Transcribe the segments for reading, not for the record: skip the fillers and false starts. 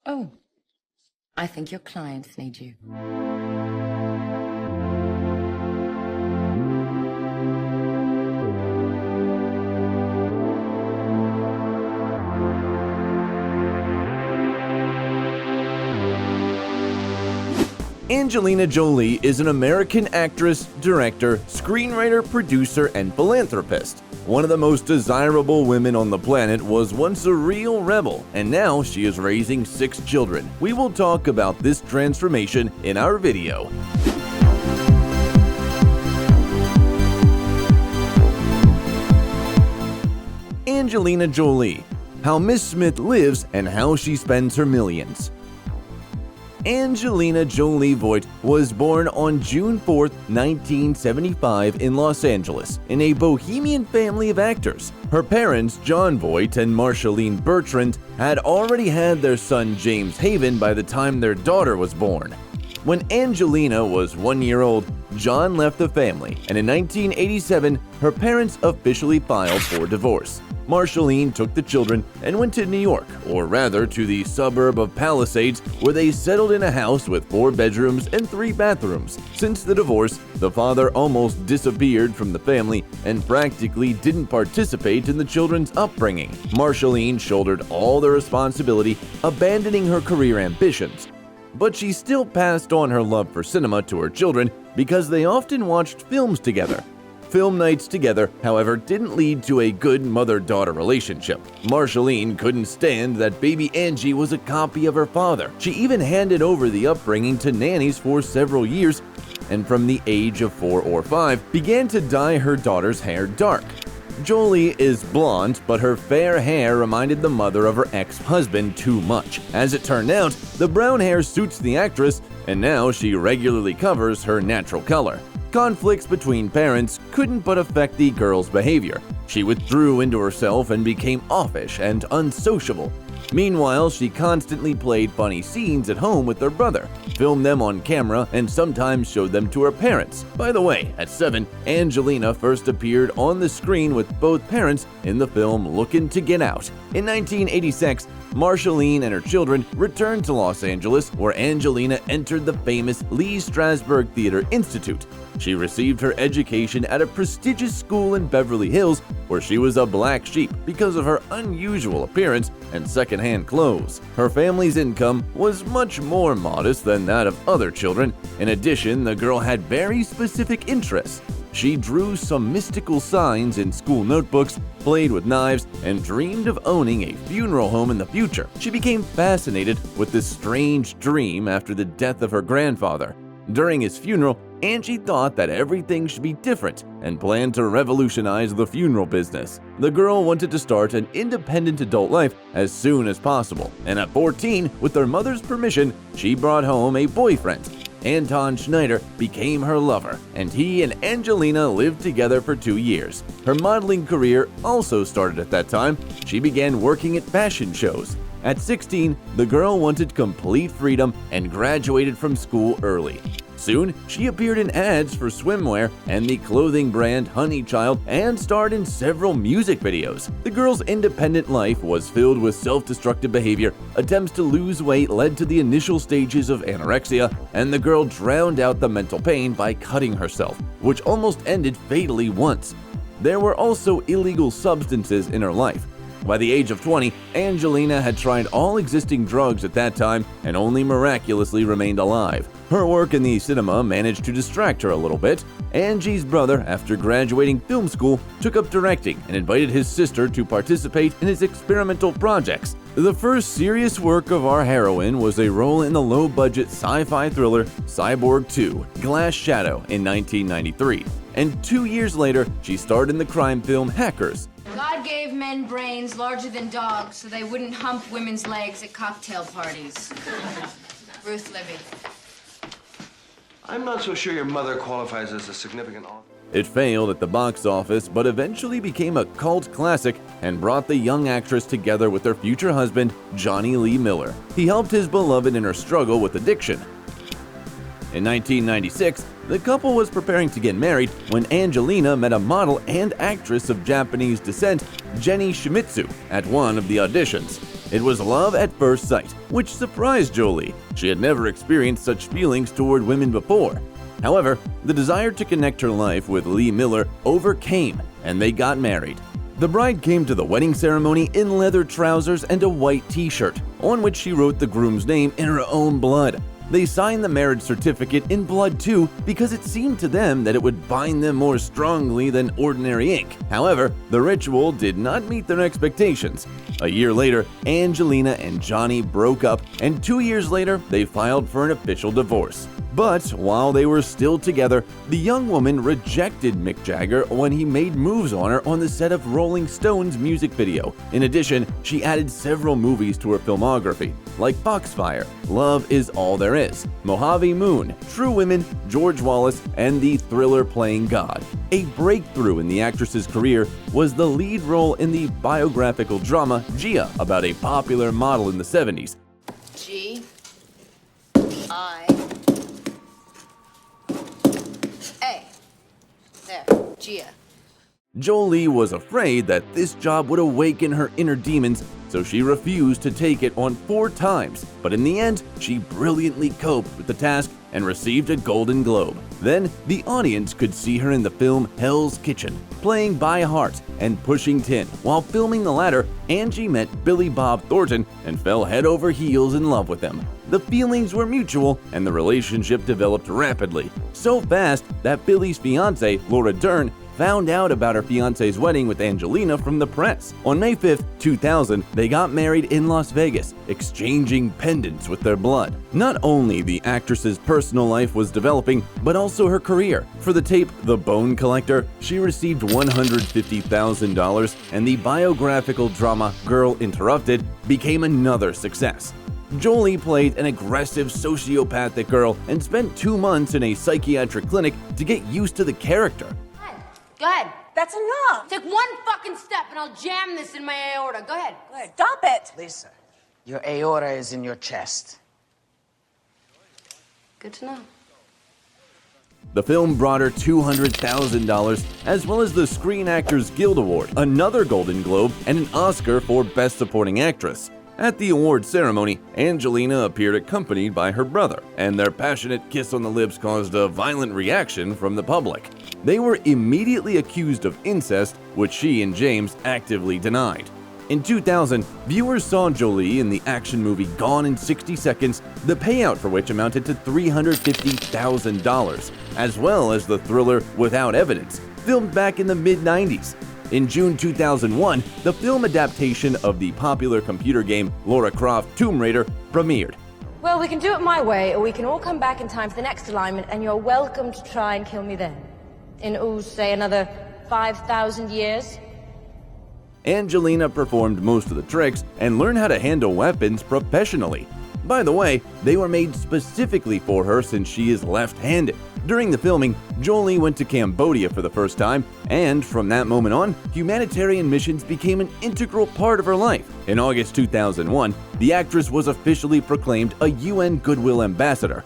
Oh, I think your clients need you. Angelina Jolie is an American actress, director, screenwriter, producer, and philanthropist. One of the most desirable women on the planet was once a real rebel, and now she is raising 6 children. We will talk about this transformation in our video. Angelina Jolie. How Miss Smith lives and how she spends her millions. Angelina Jolie Voigt was born on June 4, 1975 in Los Angeles, in a bohemian family of actors. Her parents, John Voigt and Marceline Bertrand, had already had their son James Haven by the time their daughter was born. When Angelina was 1 year old, John left the family, and in 1987, her parents officially filed for divorce. Marceline took the children and went to New York, or rather to the suburb of Palisades, where they settled in a house with 4 bedrooms and 3 bathrooms. Since the divorce, the father almost disappeared from the family and practically didn't participate in the children's upbringing. Marceline shouldered all the responsibility, abandoning her career ambitions. But she still passed on her love for cinema to her children because they often watched films together. Film nights together, however, didn't lead to a good mother-daughter relationship. Marceline couldn't stand that baby Angie was a copy of her father. She even handed over the upbringing to nannies for several years, and from the age of 4 or 5, began to dye her daughter's hair dark. Jolie is blonde, but her fair hair reminded the mother of her ex-husband too much. As it turned out, the brown hair suits the actress, and now she regularly covers her natural color. Conflicts between parents couldn't but affect the girl's behavior. She withdrew into herself and became offish and unsociable. Meanwhile, she constantly played funny scenes at home with her brother, filmed them on camera, and sometimes showed them to her parents. By the way, at 7, Angelina first appeared on the screen with both parents in the film Lookin' to Get Out. In 1986, Marceline and her children returned to Los Angeles, where Angelina entered the famous Lee Strasberg Theater Institute. She received her education at a prestigious school in Beverly Hills, where she was a black sheep because of her unusual appearance and secondhand clothes. Her family's income was much more modest than that of other children. In addition, the girl had very specific interests. She drew some mystical signs in school notebooks, played with knives, and dreamed of owning a funeral home in the future. She became fascinated with this strange dream after the death of her grandfather. During his funeral, Angie thought that everything should be different and planned to revolutionize the funeral business. The girl wanted to start an independent adult life as soon as possible, and at 14, with her mother's permission, she brought home a boyfriend. Anton Schneider became her lover, and he and Angelina lived together for 2 years. Her modeling career also started at that time. She began working at fashion shows. At 16, the girl wanted complete freedom and graduated from school early. Soon, she appeared in ads for swimwear and the clothing brand Honey Child and starred in several music videos. The girl's independent life was filled with self-destructive behavior. Attempts to lose weight led to the initial stages of anorexia, and the girl drowned out the mental pain by cutting herself, which almost ended fatally once. There were also illegal substances in her life. By the age of 20, Angelina had tried all existing drugs at that time and only miraculously remained alive. Her work in the cinema managed to distract her a little bit. Angie's brother, after graduating film school, took up directing and invited his sister to participate in his experimental projects. The first serious work of our heroine was a role in the low-budget sci-fi thriller Cyborg 2: Glass Shadow in 1993. And 2 years later, she starred in the crime film Hackers. God gave men brains larger than dogs so they wouldn't hump women's legs at cocktail parties. Ruth Libby. I'm not so sure your mother qualifies as a significant author. It failed at the box office, but eventually became a cult classic and brought the young actress together with her future husband, Johnny Lee Miller. He helped his beloved in her struggle with addiction. In 1996, the couple was preparing to get married when Angelina met a model and actress of Japanese descent, Jenny Shimizu, at one of the auditions. It was love at first sight, which surprised Jolie. She had never experienced such feelings toward women before. However, the desire to connect her life with Lee Miller overcame, and they got married. The bride came to the wedding ceremony in leather trousers and a white t-shirt, on which she wrote the groom's name in her own blood. They signed the marriage certificate in blood too because it seemed to them that it would bind them more strongly than ordinary ink. However, the ritual did not meet their expectations. A year later, Angelina and Johnny broke up, and 2 years later, they filed for an official divorce. But while they were still together, the young woman rejected Mick Jagger when he made moves on her on the set of Rolling Stone's music video. In addition, she added several movies to her filmography, like Foxfire, Love Is All There Is, Mojave Moon, True Women, George Wallace, and the thriller Playing God. A breakthrough in the actress's career was the lead role in the biographical drama Gia about a popular model in the 70s. G-I-A. There, Gia. Jolie was afraid that this job would awaken her inner demons, so she refused to take it on 4 times. But in the end, she brilliantly coped with the task and received a Golden Globe. Then, the audience could see her in the film Hell's Kitchen, playing By Heart and pushing tin. While filming the latter, Angie met Billy Bob Thornton and fell head over heels in love with him. The feelings were mutual, and the relationship developed rapidly, so fast that Billy's fiancée, Laura Dern, found out about her fiancé's wedding with Angelina from the press. On May 5, 2000, they got married in Las Vegas, exchanging pendants with their blood. Not only the actress's personal life was developing, but also her career. For the tape The Bone Collector, she received $150,000, and the biographical drama Girl Interrupted became another success. Jolie played an aggressive sociopathic girl and spent 2 months in a psychiatric clinic to get used to the character. Go ahead. That's enough. Take one fucking step and I'll jam this in my aorta. Go ahead. Stop it. Lisa, your aorta is in your chest. Good to know. The film brought her $200,000, as well as the Screen Actors Guild Award, another Golden Globe, and an Oscar for Best Supporting Actress. At the award ceremony, Angelina appeared accompanied by her brother, and their passionate kiss on the lips caused a violent reaction from the public. They were immediately accused of incest, which she and James actively denied. In 2000, viewers saw Jolie in the action movie Gone in 60 Seconds, the payout for which amounted to $350,000, as well as the thriller Without Evidence, filmed back in the mid-90s. In June 2001, the film adaptation of the popular computer game Lara Croft Tomb Raider premiered. Well, we can do it my way, or we can all come back in time for the next alignment, and you're welcome to try and kill me then. In, say, another 5,000 years. Angelina performed most of the tricks and learned how to handle weapons professionally. By the way, they were made specifically for her since she is left-handed. During the filming, Jolie went to Cambodia for the first time, and from that moment on, humanitarian missions became an integral part of her life. In August 2001, the actress was officially proclaimed a UN Goodwill Ambassador.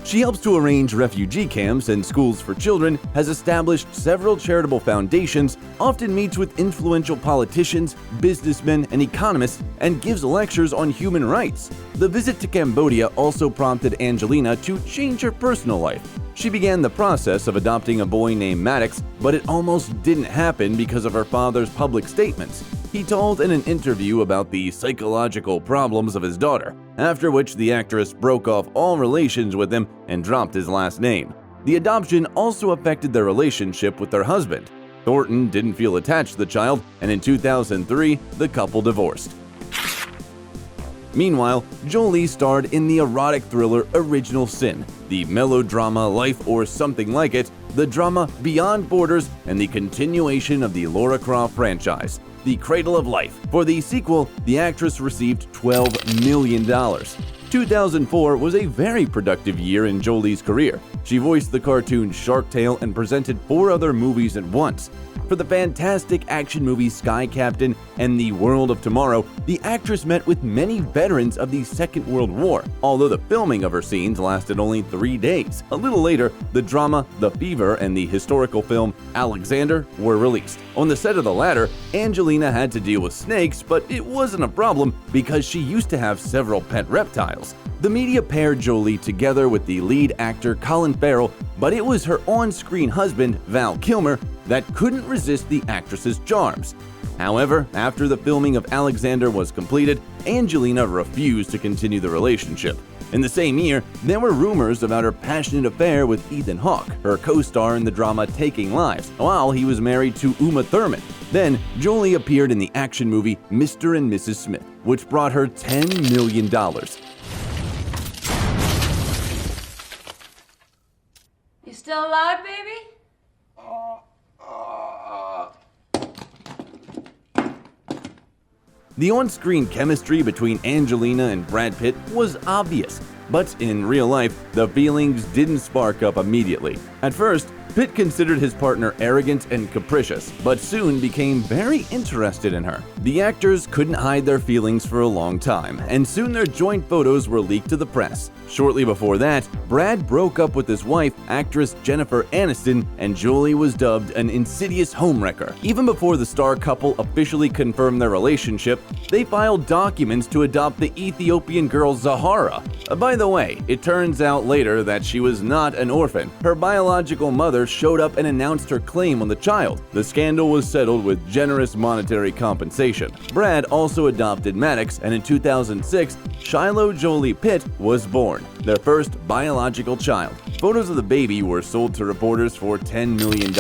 She helps to arrange refugee camps and schools for children, has established several charitable foundations, often meets with influential politicians, businessmen, and economists, and gives lectures on human rights. The visit to Cambodia also prompted Angelina to change her personal life. She began the process of adopting a boy named Maddox, but it almost didn't happen because of her father's public statements. He told in an interview about the psychological problems of his daughter, after which the actress broke off all relations with him and dropped his last name. The adoption also affected their relationship with their husband. Thornton didn't feel attached to the child, and in 2003, the couple divorced. Meanwhile, Jolie starred in the erotic thriller Original Sin, the melodrama Life or Something Like It, the drama Beyond Borders, and the continuation of the Lara Croft franchise, The Cradle of Life. For the sequel, the actress received $12 million. 2004 was a very productive year in Jolie's career. She voiced the cartoon Shark Tale and presented 4 other movies at once. For for the fantastic action movie Sky Captain and The World of Tomorrow, the actress met with many veterans of the Second World War, although the filming of her scenes lasted only 3 days. A little later, the drama The Fever and the historical film Alexander were released. On the set of the latter, Angelina had to deal with snakes, but it wasn't a problem because she used to have several pet reptiles. The media paired Jolie together with the lead actor Colin Farrell, but it was her on-screen husband, Val Kilmer, that couldn't resist the actress's charms. However, after the filming of Alexander was completed, Angelina refused to continue the relationship. In the same year, there were rumors about her passionate affair with Ethan Hawke, her co-star in the drama Taking Lives, while he was married to Uma Thurman. Then, Jolie appeared in the action movie Mr. and Mrs. Smith, which brought her $10 million. You still alive, baby? The on-screen chemistry between Angelina and Brad Pitt was obvious, but in real life, the feelings didn't spark up immediately. At first, Pitt considered his partner arrogant and capricious, but soon became very interested in her. The actors couldn't hide their feelings for a long time, and soon their joint photos were leaked to the press. Shortly before that, Brad broke up with his wife, actress Jennifer Aniston, and Jolie was dubbed an insidious homewrecker. Even before the star couple officially confirmed their relationship, they filed documents to adopt the Ethiopian girl Zahara. By the way, it turns out later that she was not an orphan. Her biological mother showed up and announced her claim on the child. The scandal was settled with generous monetary compensation. Brad also adopted Maddox, and in 2006, Shiloh Jolie Pitt was born, their first biological child. Photos of the baby were sold to reporters for $10 million,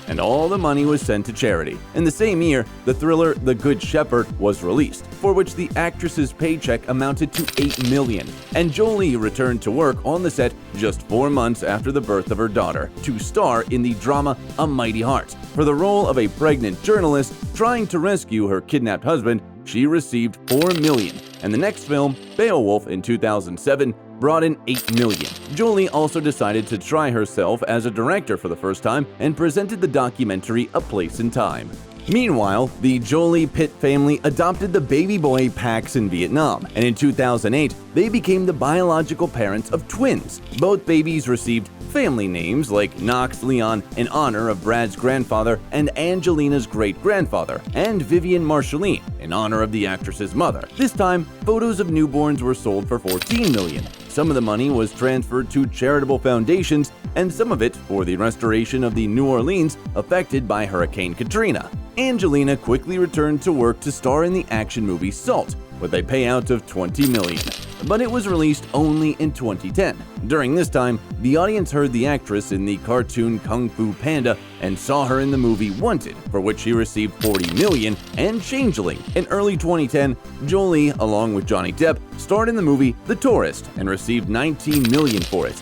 and all the money was sent to charity. In the same year, the thriller The Good Shepherd was released, for which the actress's paycheck amounted to $8 million. And Jolie returned to work on the set just 4 months after the birth of her daughter, to star in the drama A Mighty Heart. For the role of a pregnant journalist trying to rescue her kidnapped husband, she received $4 million. And the next film, Beowulf in 2007, brought in $8 million. Jolie also decided to try herself as a director for the first time and presented the documentary A Place in Time. Meanwhile, the Jolie-Pitt family adopted the baby boy Pax in Vietnam, and in 2008, they became the biological parents of twins. Both babies received family names like Knox Leon in honor of Brad's grandfather and Angelina's great-grandfather, and Vivian Marceline in honor of the actress's mother. This time, photos of newborns were sold for $14 million. Some of the money was transferred to charitable foundations, and some of it for the restoration of the New Orleans affected by Hurricane Katrina. Angelina quickly returned to work to star in the action movie Salt, with a payout of $20 million. But it was released only in 2010. During this time, the audience heard the actress in the cartoon Kung Fu Panda and saw her in the movie Wanted, for which she received $40 million, and Changeling. In early 2010, Jolie, along with Johnny Depp, starred in the movie The Tourist and received $19 million for it.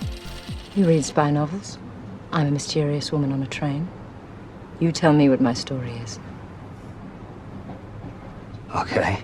You read spy novels? I'm a mysterious woman on a train. You tell me what my story is. Okay.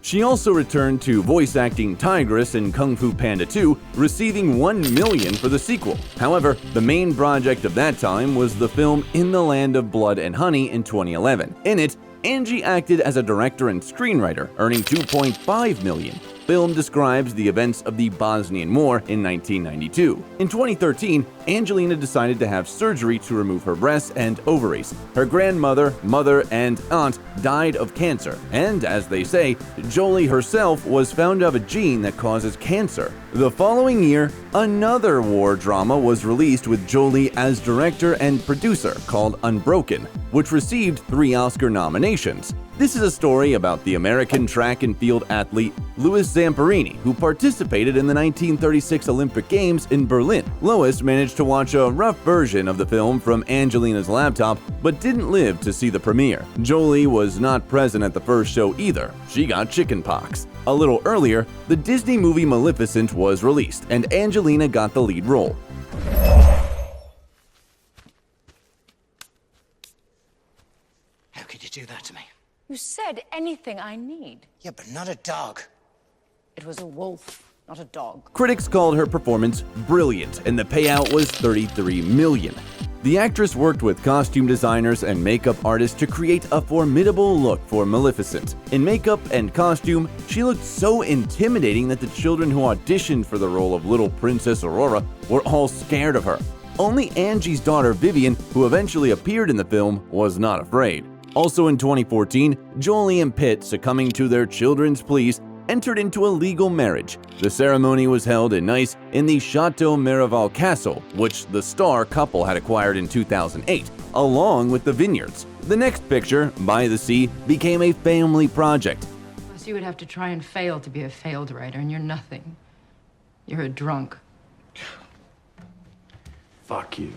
She also returned to voice acting Tigress in Kung Fu Panda 2, receiving $1 million for the sequel. However, the main project of that time was the film In the Land of Blood and Honey in 2011. In it, Angie acted as a director and screenwriter, earning $2.5 million. The film describes the events of the Bosnian War in 1992. In 2013, Angelina decided to have surgery to remove her breasts and ovaries. Her grandmother, mother, and aunt died of cancer, and as they say, Jolie herself was found to have a gene that causes cancer. The following year, another war drama was released with Jolie as director and producer called Unbroken, which received 3 Oscar nominations. This is a story about the American track and field athlete Louis Zamperini, who participated in the 1936 Olympic Games in Berlin. Lois managed to watch a rough version of the film from Angelina's laptop, but didn't live to see the premiere. Jolie was not present at the first show either. She got chickenpox. A little earlier, the Disney movie Maleficent was released, and Angelina got the lead role. How could you do that to me? You said anything I need. Yeah, but not a dog. It was a wolf, not a dog. Critics called her performance brilliant, and the payout was $33 million. The actress worked with costume designers and makeup artists to create a formidable look for Maleficent. In makeup and costume, she looked so intimidating that the children who auditioned for the role of little Princess Aurora were all scared of her. Only Angie's daughter Vivian, who eventually appeared in the film, was not afraid. Also in 2014, Jolie and Pitt, succumbing to their children's pleas, entered into a legal marriage. The ceremony was held in Nice in the Chateau Miraval Castle, which the star couple had acquired in 2008, along with the vineyards. The next picture, By the Sea, became a family project. So you would have to try and fail to be a failed writer, and you're nothing. You're a drunk. Fuck you.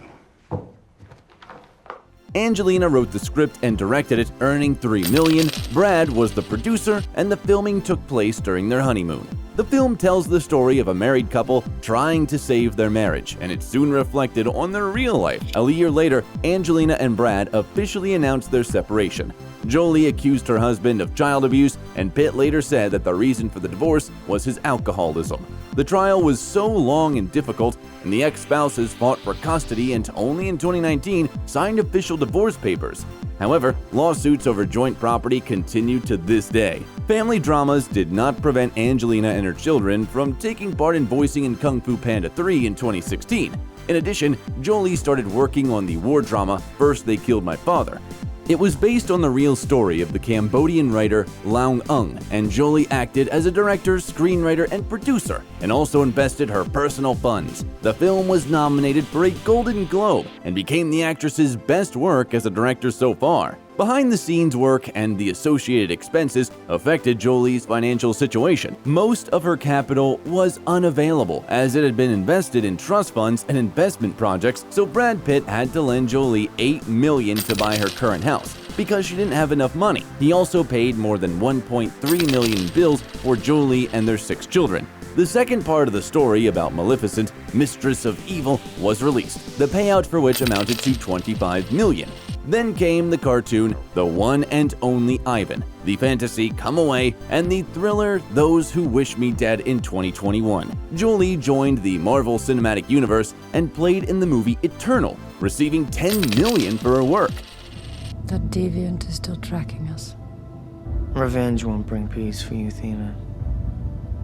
Angelina wrote the script and directed it, earning $3 million. Brad was the producer, and the filming took place during their honeymoon. The film tells the story of a married couple trying to save their marriage, and it soon reflected on their real life. A year later, Angelina and Brad officially announced their separation. Jolie accused her husband of child abuse, and Pitt later said that the reason for the divorce was his alcoholism. The trial was so long and difficult, and the ex-spouses fought for custody and only in 2019 signed official divorce papers. However, lawsuits over joint property continue to this day. Family dramas did not prevent Angelina and her children from taking part in voicing in Kung Fu Panda 3 in 2016. In addition, Jolie started working on the war drama First They Killed My Father. It was based on the real story of the Cambodian writer Loung Ung, and Jolie acted as a director, screenwriter, and producer, and also invested her personal funds. The film was nominated for a Golden Globe and became the actress's best work as a director so far. Behind-the-scenes work and the associated expenses affected Jolie's financial situation. Most of her capital was unavailable, as it had been invested in trust funds and investment projects, so Brad Pitt had to lend Jolie $8 million to buy her current house, because she didn't have enough money. He also paid more than $1.3 million in bills for Jolie and their 6 children. The second part of the story about Maleficent, Mistress of Evil, was released, the payout for which amounted to $25 million. Then came the cartoon The One and Only Ivan, the fantasy Come Away, and the thriller Those Who Wish Me Dead in 2021. Jolie joined the Marvel Cinematic Universe and played in the movie Eternal, receiving $10 million for her work. That deviant is still tracking us, Revenge won't bring peace for you, Thena.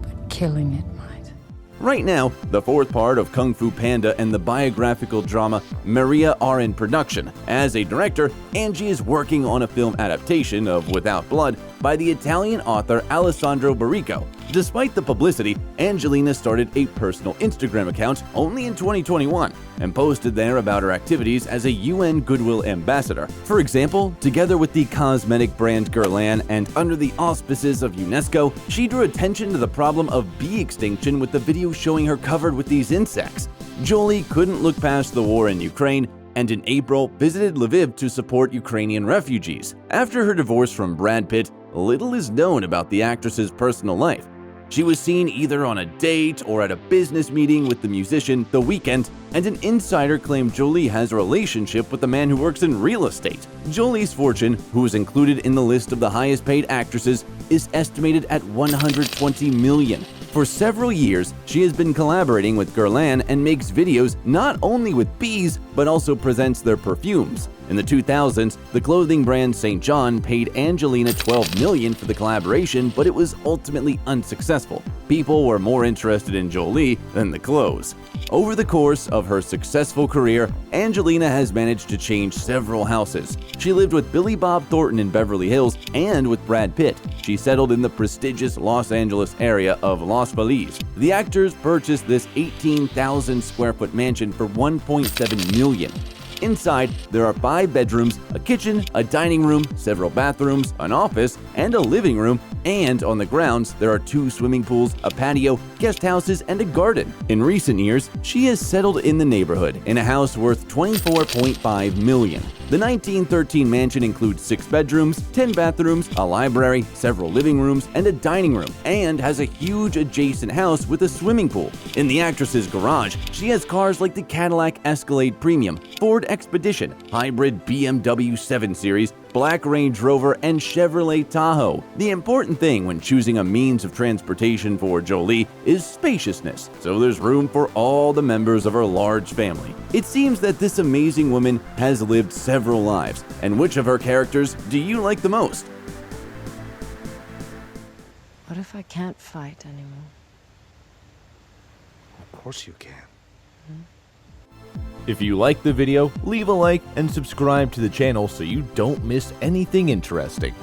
but killing it might. Right now, the fourth part of Kung Fu Panda and the biographical drama Maria are in production. As a director, Angie is working on a film adaptation of Without Blood by the Italian author Alessandro Barrico. Despite the publicity, Angelina started a personal Instagram account only in 2021 and posted there about her activities as a UN Goodwill Ambassador. For example, together with the cosmetic brand Guerlain and under the auspices of UNESCO, she drew attention to the problem of bee extinction with the video showing her covered with these insects. Jolie couldn't look past the war in Ukraine and in April visited Lviv to support Ukrainian refugees. After her divorce from Brad Pitt, little is known about the actress's personal life. She was seen either on a date or at a business meeting with the musician The Weeknd, and an insider claimed Jolie has a relationship with a man who works in real estate. Jolie's fortune, who is included in the list of the highest paid actresses, is estimated at $120 million. For several years, she has been collaborating with Guerlain and makes videos not only with bees, but also presents their perfumes. In the 2000s, the clothing brand St. John paid Angelina $12 million for the collaboration, but it was ultimately unsuccessful. People were more interested in Jolie than the clothes. Over the course of her successful career, Angelina has managed to change several houses. She lived with Billy Bob Thornton in Beverly Hills and with Brad Pitt. She settled in the prestigious Los Angeles area of Los Feliz. The actors purchased this 18,000 square foot mansion for $1.7 million. Inside, there are 5 bedrooms, a kitchen, a dining room, several bathrooms, an office, and a living room, and on the grounds, there are 2 swimming pools, a patio, guest houses, and a garden. In recent years, she has settled in the neighborhood in a house worth $24.5 million. The 1913 mansion includes 6 bedrooms, 10 bathrooms, a library, several living rooms, and a dining room, and has a huge adjacent house with a swimming pool. In the actress's garage, she has cars like the Cadillac Escalade Premium, Ford Expedition, hybrid BMW 7 Series, Black Range Rover, and Chevrolet Tahoe. The important thing when choosing a means of transportation for Jolie is spaciousness, so there's room for all the members of her large family. It seems that this amazing woman has lived several lives, and which of her characters do you like the most? What if I can't fight anymore? Of course you can. If you like the video, leave a like and subscribe to the channel so you don't miss anything interesting.